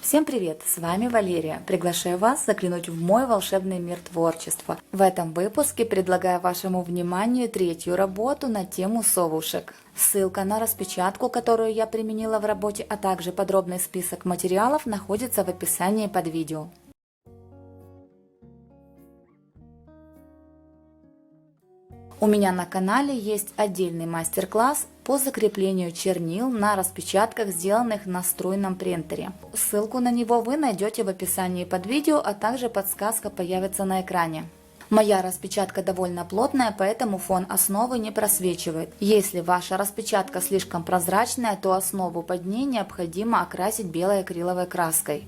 Всем привет! С вами Валерия. Приглашаю вас заглянуть в мой волшебный мир творчества. В этом выпуске предлагаю вашему вниманию третью работу на тему совушек. Ссылка на распечатку, которую я применила в работе, а также подробный список материалов находится в описании под видео. У меня на канале есть отдельный мастер-класс по закреплению чернил на распечатках, сделанных на струйном принтере. Ссылку на него вы найдете в описании под видео, а также подсказка появится на экране. Моя распечатка довольно плотная, поэтому фон основы не просвечивает. Если ваша распечатка слишком прозрачная, то основу под ней необходимо окрасить белой акриловой краской.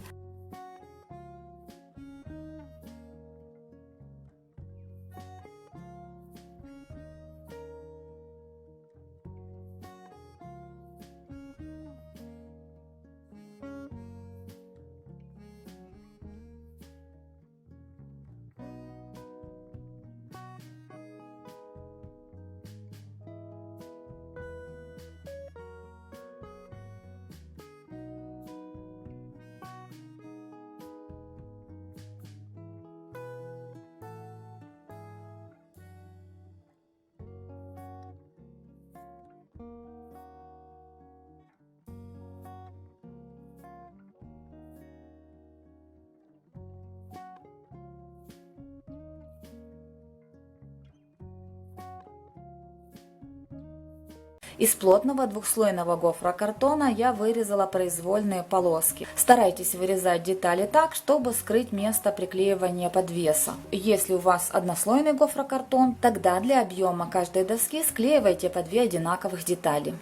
Из плотного двухслойного гофрокартона я вырезала произвольные полоски. Старайтесь вырезать детали так, чтобы скрыть место приклеивания подвеса. Если у вас однослойный гофрокартон, тогда для объема каждой доски склеивайте по 2 одинаковых детали.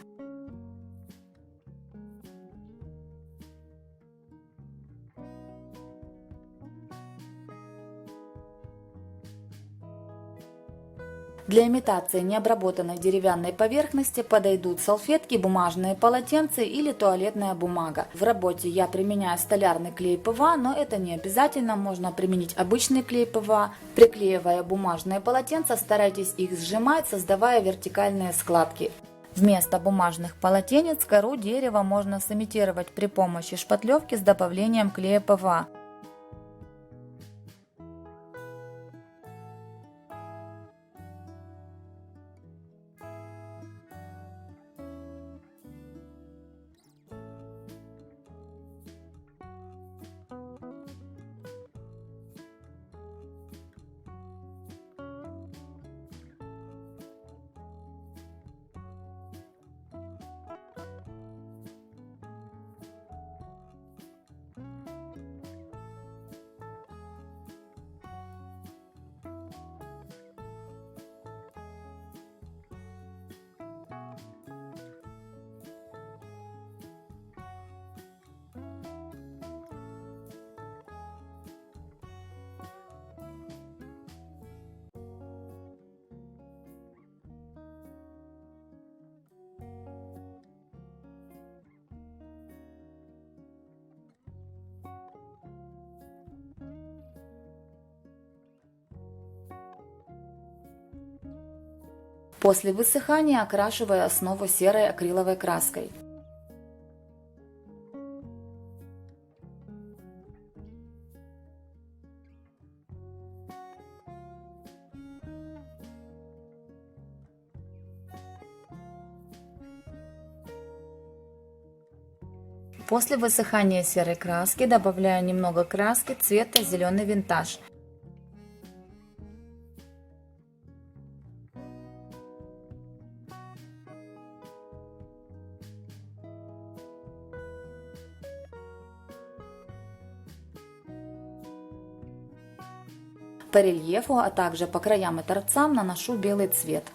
Для имитации необработанной деревянной поверхности подойдут салфетки, бумажные полотенца или туалетная бумага. В работе я применяю столярный клей ПВА, но это не обязательно, можно применить обычный клей ПВА. Приклеивая бумажные полотенца, старайтесь их сжимать, создавая вертикальные складки. Вместо бумажных полотенец кору дерева можно сымитировать при помощи шпатлевки с добавлением клея ПВА. После высыхания окрашиваю основу серой акриловой краской. После высыхания серой краски добавляю немного краски цвета зеленый винтаж. По рельефу, а также по краям и торцам наношу белый цвет.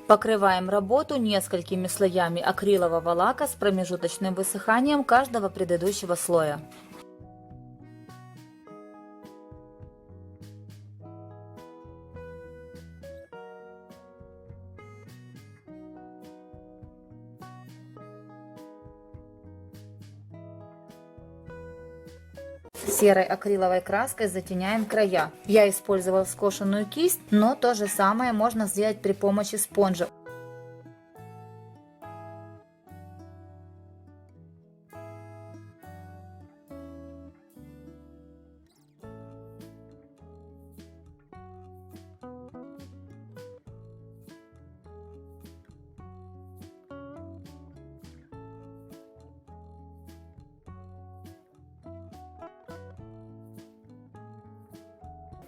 Покрываем работу несколькими слоями акрилового лака с промежуточным высыханием каждого предыдущего слоя. Серой акриловой краской затеняем края. Я использовал скошенную кисть, но то же самое можно сделать при помощи спонжа.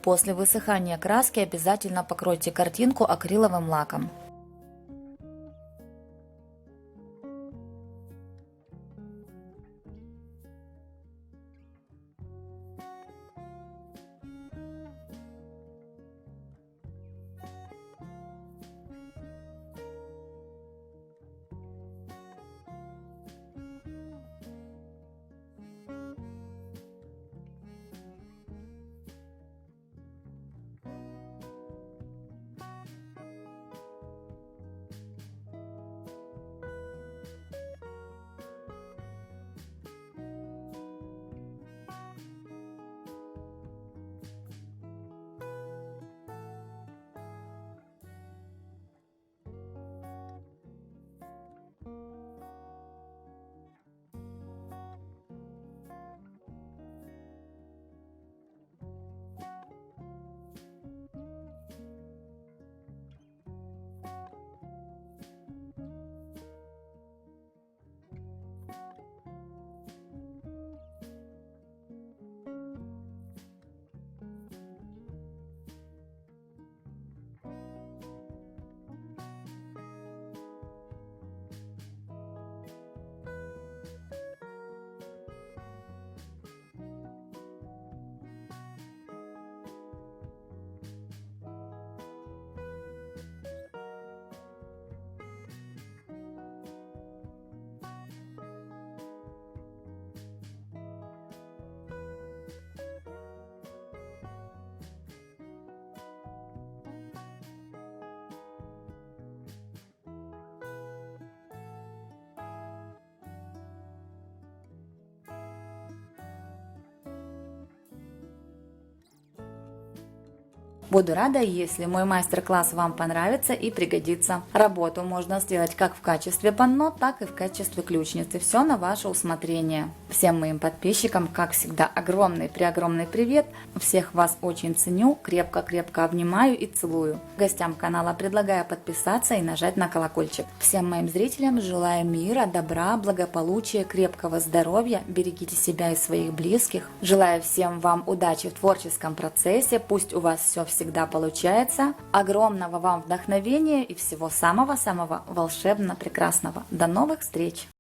После высыхания краски обязательно покройте картинку акриловым лаком. Буду рада, если мой мастер-класс вам понравится и пригодится. Работу можно сделать как в качестве панно, так и в качестве ключницы. Все на ваше усмотрение. Всем моим подписчикам, как всегда, огромный привет. Всех вас очень ценю, крепко-крепко обнимаю и целую. Гостям канала предлагаю подписаться и нажать на колокольчик. Всем моим зрителям желаю мира, добра, благополучия, крепкого здоровья. Берегите себя и своих близких. Желаю всем вам удачи в творческом процессе. Пусть у вас все всегда получается. Огромного вам вдохновения и всего самого-самого волшебно прекрасного. До новых встреч!